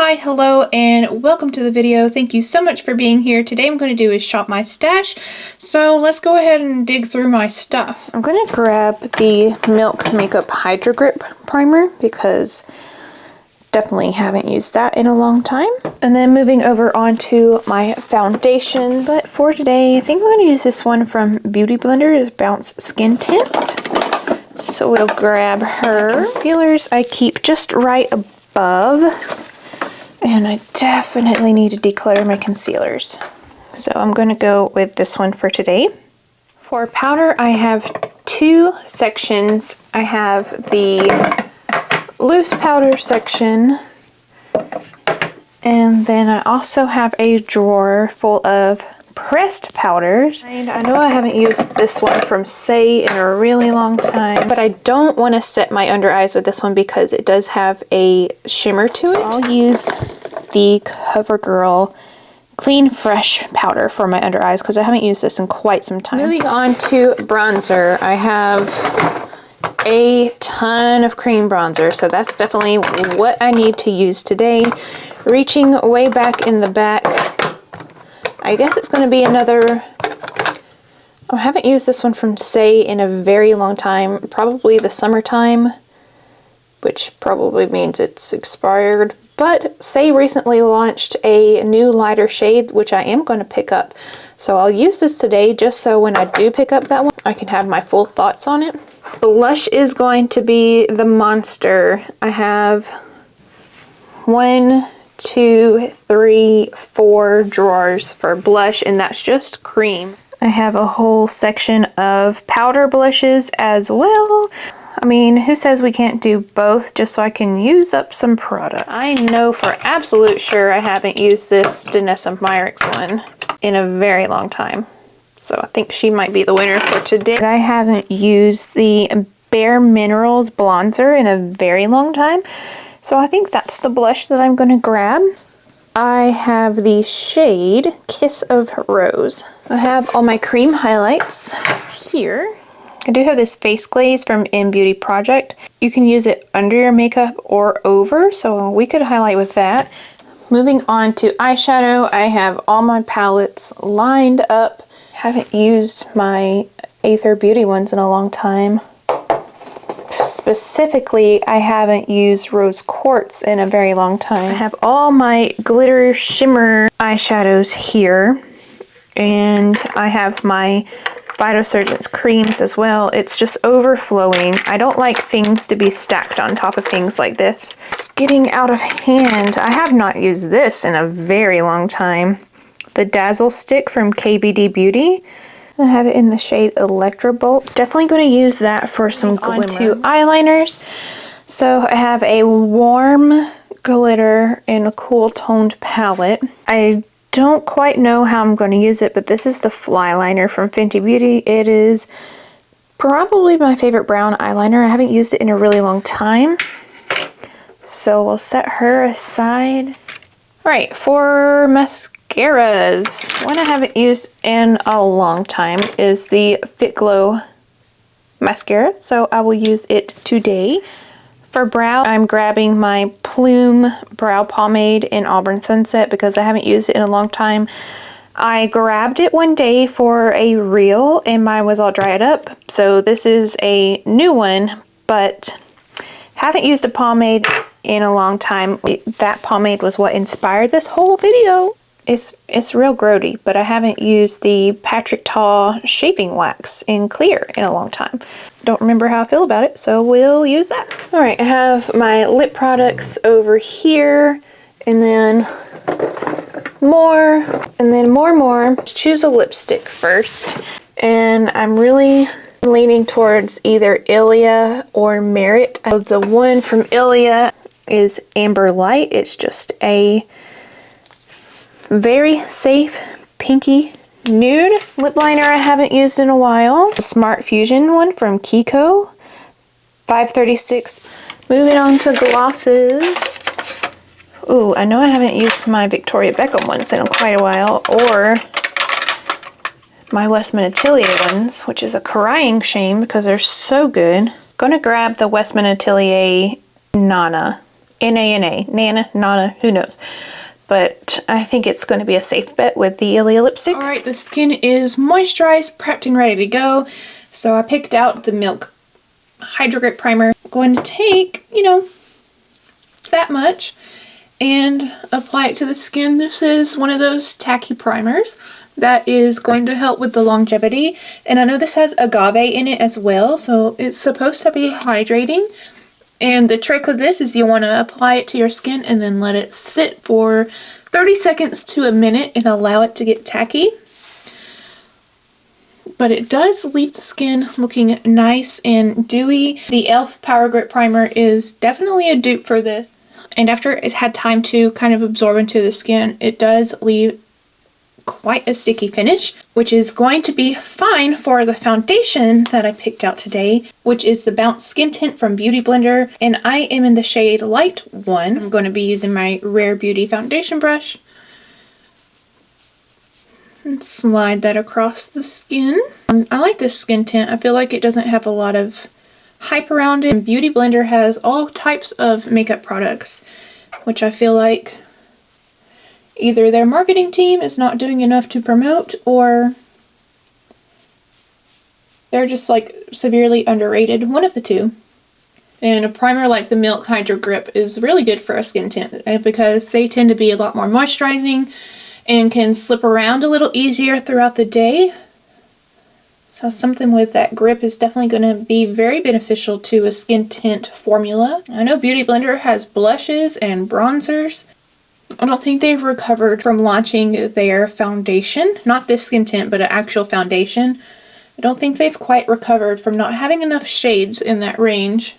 Hi, hello, and welcome to the video. Thank you so much for being here. Today I'm going to do is shop my stash. So let's go ahead and dig through my stuff. I'm going to grab the Milk Makeup Hydro Grip Primer because definitely haven't used that in a long time. And then moving over onto my foundations. But for today, I think I'm going to use this one from Beauty Blender, it's Bounce Skin Tint. So we'll grab her. Concealers I keep just right above. And I definitely need to declutter my concealers. So I'm going to go with this one for today. For powder, I have two sections. I have the loose powder section. And then I also have a drawer full of pressed powders. And I know I haven't used this one from Say in a really long time, but I don't want to set my under eyes with this one because it does have a shimmer to it. I'll use the CoverGirl Clean Fresh powder for my under eyes because I haven't used this in quite some time. Moving on to bronzer, I have a ton of cream bronzer, so that's definitely what I need to use today. Reaching way back in the back, I guess it's going to be another, I haven't used this one from Say in a very long time, probably the summertime, which probably means it's expired. But Say recently launched a new lighter shade, which I am going to pick up. So I'll use this today just so when I do pick up that one, I can have my full thoughts on it. Blush is going to be the Monster. I have 1, 2, 3, 4 drawers for blush, and that's just cream. I have a whole section of powder blushes as well. I mean, who says we can't do both just so I can use up some product? I know for absolute sure I haven't used this DANESSA MYRICKS one in a very long time. So I think she might be the winner for today. I haven't used the Bare Minerals bronzer in a very long time. So I think that's the blush that I'm going to grab. I have the shade Kiss of Rose. I have all my cream highlights here. I do have this face glaze from In Beauty Project. You can use it under your makeup or over, so we could highlight with that. Moving on to eyeshadow, I have all my palettes lined up. Haven't used my AETHER Beauty ones in a long time. Specifically, I haven't used Rose Quartz in a very long time. I have all my glitter shimmer eyeshadows here, and I have my Phytosurgence creams as well. It's just overflowing. I don't like things to be stacked on top of things like this. It's getting out of hand. I have not used this in a very long time. The Dazzle stick from KBD Beauty. I have it in the shade Electro Bolt. Definitely going to use that for some glimmer. Onto eyeliners. So I have a warm glitter in a cool toned palette. I don't quite know how I'm going to use it, but this is the Fly Liner from Fenty Beauty. It is probably my favorite brown eyeliner. I haven't used it in a really long time. So we'll set her aside. Alright, for mascaras, one I haven't used in a long time is the FITGLOW mascara, so I will use it today. For brow, I'm grabbing my Plume brow pomade in Auburn Sunset because I haven't used it in a long time. I grabbed it one day for a reel and mine was all dried up, so this is a new one, but haven't used a pomade in a long time. That pomade was what inspired this whole video. It's real grody, but I haven't used the Patrick Ta shaving wax in clear in a long time. Don't remember how I feel about it, so we'll use that. Alright, I have my lip products over here, and then more, and then more. Let's choose a lipstick first, and I'm really leaning towards either ILIA or Merit. The one from ILIA is Amber Light. It's just a very safe pinky nude. Lip liner I haven't used in a while. The Smart Fusion one from Kiko, 536. Moving on to glosses. Ooh, I know I haven't used my Victoria Beckham ones in quite a while, or my Westman Atelier ones, which is a crying shame because they're so good. Gonna grab the Westman Atelier Nana N-A-N-A, Nana, Nana, who knows. But I think it's going to be a safe bet with the ILIA lipstick. Alright, the skin is moisturized, prepped, and ready to go. So I picked out the Milk Hydro Grip Primer. I'm going to take, you know, that much and apply it to the skin. This is one of those tacky primers that is going to help with the longevity. And I know this has agave in it as well, so it's supposed to be hydrating. And the trick with this is you want to apply it to your skin and then let it sit for 30 seconds to a minute and allow it to get tacky. But it does leave the skin looking nice and dewy. The e.l.f. Power Grip Primer is definitely a dupe for this. And after it's had time to kind of absorb into the skin, it does leave quite a sticky finish, which is going to be fine for the foundation that I picked out today, which is the Bounce Skin Tint from Beauty Blender, and I am in the shade Light 1. I'm going to be using my Rare Beauty foundation brush and slide that across the skin. I like this skin tint. I feel like it doesn't have a lot of hype around it. And Beauty Blender has all types of makeup products, which I feel like either their marketing team is not doing enough to promote, or they're just like severely underrated. One of the two. And a primer like the Milk Hydro Grip is really good for a skin tint because they tend to be a lot more moisturizing and can slip around a little easier throughout the day. So something with that grip is definitely going to be very beneficial to a skin tint formula. I know Beauty Blender has blushes and bronzers. I don't think they've recovered from launching their foundation. Not this skin tint, but an actual foundation. I don't think they've quite recovered from not having enough shades in that range.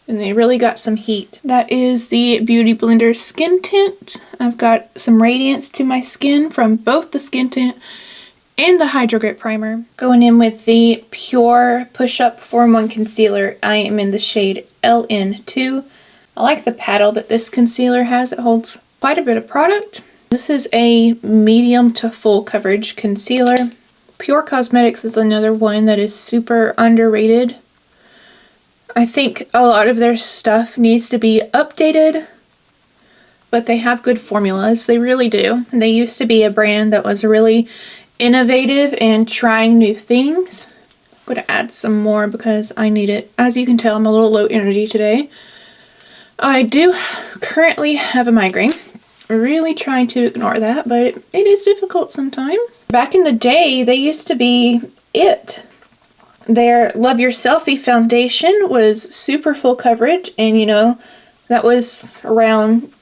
And they really got some heat. That is the Beauty Blender skin tint. I've got some radiance to my skin from both the skin tint and the Hydro Grip Primer. Going in with the Pure Push Up Form 1 Concealer. I am in the shade LN2. I like the paddle that this concealer has. It holds quite a bit of product. This is a medium to full coverage concealer. Pure Cosmetics is another one that is super underrated. I think a lot of their stuff needs to be updated, but they have good formulas. They really do. And they used to be a brand that was really innovative and trying new things. I'm going to add some more because I need it. As you can tell, I'm a little low energy today. I do currently have a migraine. Really trying to ignore that, but it is difficult sometimes. Back in the day, they used to be it. Their Love Your Selfie foundation was super full coverage, and you know, that was around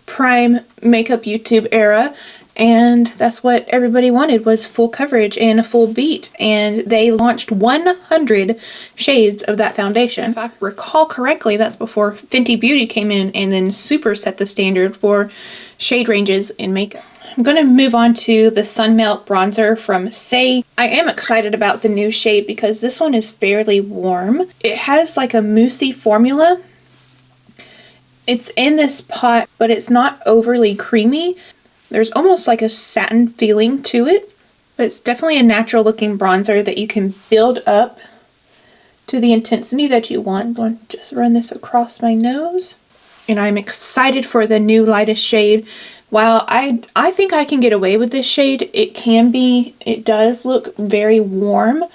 prime makeup YouTube era, and that's what everybody wanted, was full coverage and a full beat, and they launched 100 shades of that foundation. If I recall correctly, that's before Fenty Beauty came in and then super set the standard for shade ranges in makeup. I'm going to move on to the Sun Melt Bronzer from Say. I am excited about the new shade because this one is fairly warm. It has like a moussey formula. It's in this pot, but it's not overly creamy. There's almost like a satin feeling to it, but it's definitely a natural looking bronzer that you can build up to the intensity that you want. I'm going to just run this across my nose. And I'm excited for the new lightest shade. While I think I can get away with this shade, it does look very warm.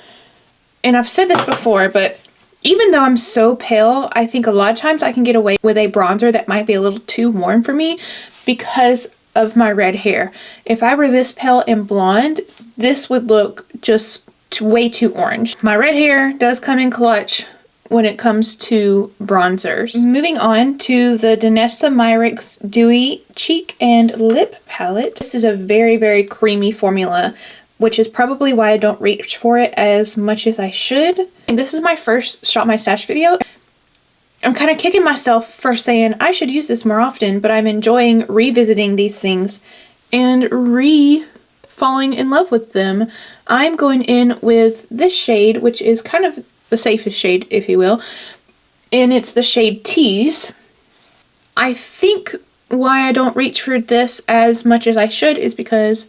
And I've said this before, but even though I'm so pale, I think a lot of times I can get away with a bronzer that might be a little too warm for me because of my red hair. If I were this pale and blonde, this would look just way too orange. My red hair does come in clutch when it comes to bronzers. Moving on to the DANESSA MYRICKS Dewy Cheek and Lip Palette. This is a very, very creamy formula, which is probably why I don't reach for it as much as I should. And this is my first Shop My Stash video. I'm kind of kicking myself for saying I should use this more often, but I'm enjoying revisiting these things and falling in love with them. I'm going in with this shade, which is kind of the safest shade, if you will, and it's the shade Tease. I think why I don't reach for this as much as I should is because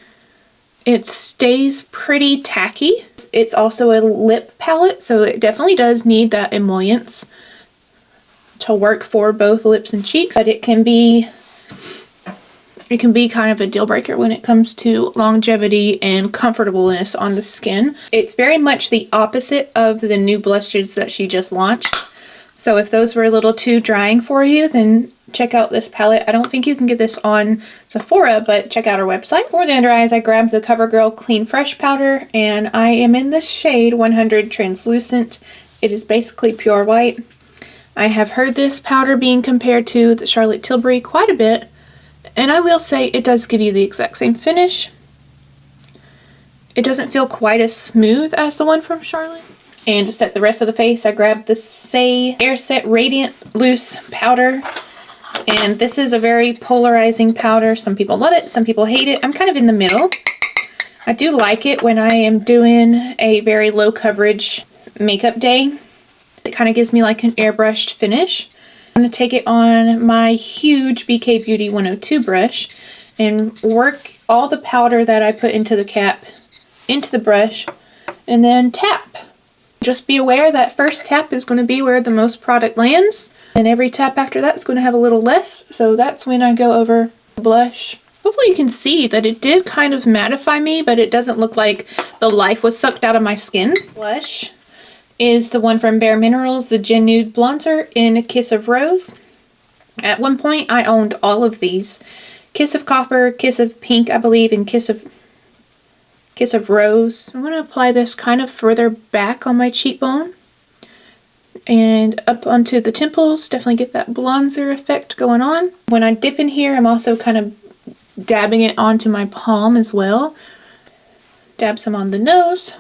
it stays pretty tacky. It's also a lip palette, so it definitely does need that emollients. to work for both lips and cheeks, but it can be kind of a deal breaker when it comes to longevity and comfortableness on the skin. It's very much the opposite of the new blushes that she just launched. So if those were a little too drying for you, then check out this palette. I don't think you can get this on Sephora, but check out our website. For the under eyes, I grabbed the CoverGirl Clean Fresh powder, and I am in the shade 100 Translucent. It is basically pure white. I have heard this powder being compared to the Charlotte Tilbury quite a bit, and I will say it does give you the exact same finish. It doesn't feel quite as smooth as the one from Charlotte. And to set the rest of the face, I grabbed the Say Air Set Radiant Loose powder. And this is a very polarizing powder. Some people love it, some people hate it. I'm kind of in the middle. I do like it when I am doing a very low coverage makeup day. It kind of gives me like an airbrushed finish. I'm going to take it on my huge BK Beauty 102 brush and work all the powder that I put into the cap into the brush and then tap. Just be aware that first tap is going to be where the most product lands, and every tap after that is going to have a little less, so that's when I go over the blush. Hopefully you can see that it did kind of mattify me, but it doesn't look like the life was sucked out of my skin. Blush is the one from Bare Minerals, the Gen Nude Bronzer in Kiss of Rose. At one point I owned all of these. Kiss of Copper, Kiss of Pink, I believe, and Kiss of Rose. I'm going to apply this kind of further back on my cheekbone and up onto the temples. Definitely get that bronzer effect going on. When I dip in here, I'm also kind of dabbing it onto my palm as well. Dab some on the nose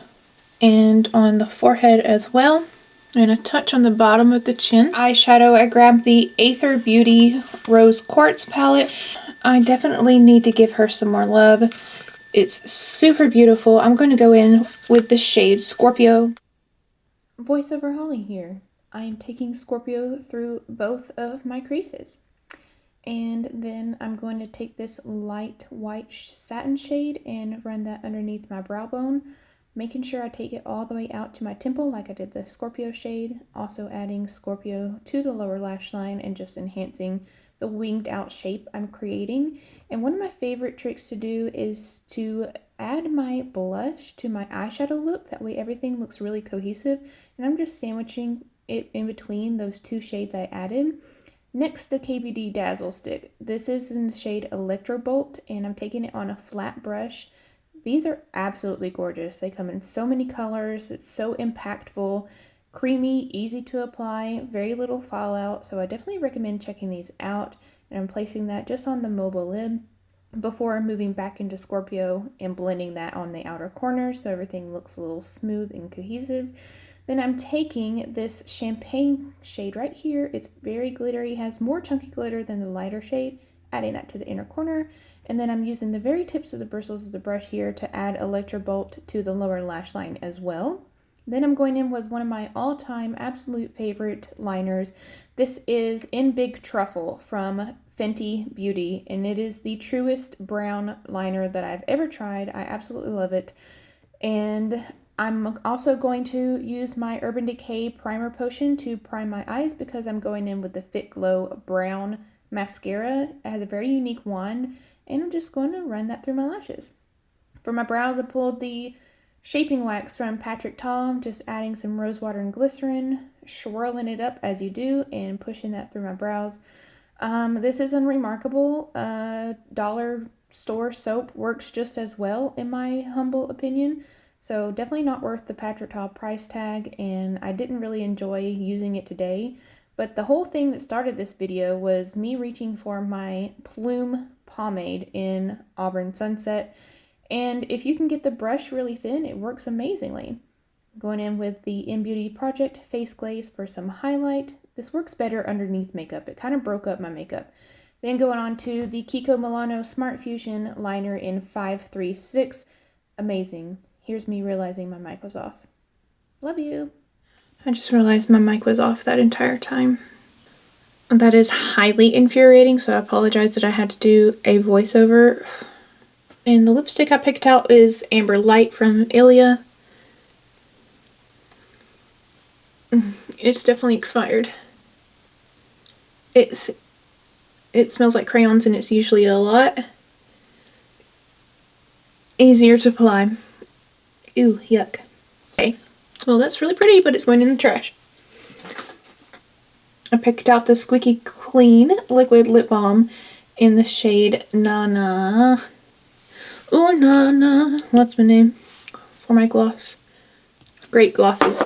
and on the forehead as well. And a touch on the bottom of the chin. Eyeshadow, I grabbed the AETHER Beauty Rose Quartz palette. I definitely need to give her some more love. It's super beautiful. I'm going to go in with the shade Scorpio. Voiceover Holly here. I am taking Scorpio through both of my creases. And then I'm going to take this light white satin shade and run that underneath my brow bone, making sure I take it all the way out to my temple like I did the Scorpio shade. Also adding Scorpio to the lower lash line and just enhancing the winged out shape I'm creating. And one of my favorite tricks to do is to add my blush to my eyeshadow look. That way everything looks really cohesive. And I'm just sandwiching it in between those two shades I added. Next, the KVD Dazzle stick. This is in the shade Electrobolt, and I'm taking it on a flat brush. These are absolutely gorgeous. They come in so many colors. It's so impactful. Creamy, easy to apply, very little fallout, so I definitely recommend checking these out. And I'm placing that just on the mobile lid before moving back into Scorpio and blending that on the outer corner so everything looks a little smooth and cohesive. Then I'm taking this champagne shade right here. It's very glittery, has more chunky glitter than the lighter shade, adding that to the inner corner. And then I'm using the very tips of the bristles of the brush here to add Electrobolt to the lower lash line as well. Then I'm going in with one of my all-time absolute favorite liners. This is In Big Truffle from Fenty Beauty, and it is the truest brown liner that I've ever tried. I absolutely love it. And I'm also going to use my Urban Decay Primer Potion to prime my eyes because I'm going in with the FITGLOW Brown Mascara. It has a very unique wand, and I'm just going to run that through my lashes. For my brows, I pulled the Shaping Wax from Patrick Ta, just adding some rose water and glycerin, swirling it up as you do, and pushing that through my brows. This is unremarkable. Dollar store soap works just as well, in my humble opinion. So definitely not worth the Patrick Ta price tag, and I didn't really enjoy using it today. But the whole thing that started this video was me reaching for my Plume pomade in Auburn Sunset. And if you can get the brush really thin, it works amazingly. Going in with the In Beauty Project Face Glaze for some highlight. This works better underneath makeup. It kind of broke up my makeup. Then going on to the Kiko Milano Smart Fusion liner in 536. Amazing. Here's me realizing my mic was off. Love you. I just realized my mic was off that entire time. That is highly infuriating, so I apologize that I had to do a voiceover. And the lipstick I picked out is Amber Light from ILIA. It's definitely expired. it smells like crayons, and it's usually a lot easier to apply. Ew, yuck. Okay, well that's really pretty, but it's going in the trash. I picked out the Squeaky Clean Liquid Lip Balm in the shade Nana. Ooh, Nana. What's my name? For my gloss. Great glosses.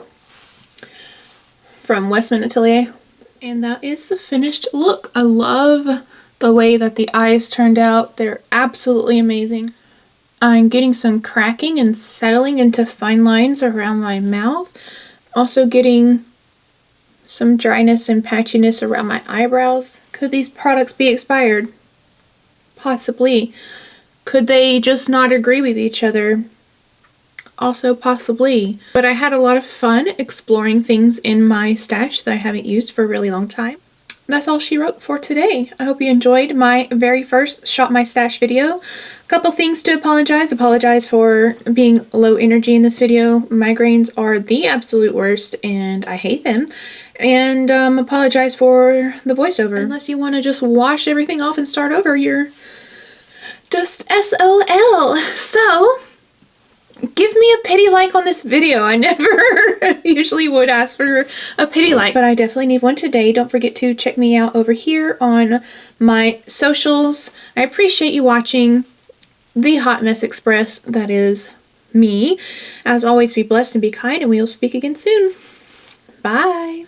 From WESTMAN Atelier. And that is the finished look. I love the way that the eyes turned out. They're absolutely amazing. I'm getting some cracking and settling into fine lines around my mouth. Also getting some dryness and patchiness around my eyebrows. Could these products be expired? Possibly. Could they just not agree with each other? Also possibly. But I had a lot of fun exploring things in my stash that I haven't used for a really long time. That's all she wrote for today. I hope you enjoyed my very first Shop My Stash video. A couple things to apologize. Apologize for being low energy in this video. Migraines are the absolute worst and I hate them. And apologize for the voiceover. Unless you want to just wash everything off and start over, you're just SOL. So, give me a pity like on this video. I never usually would ask for a pity like, but I definitely need one today. Don't forget to check me out over here on my socials. I appreciate you watching the Hot Mess Express. That is me. As always, be blessed and be kind, and we will speak again soon. Bye.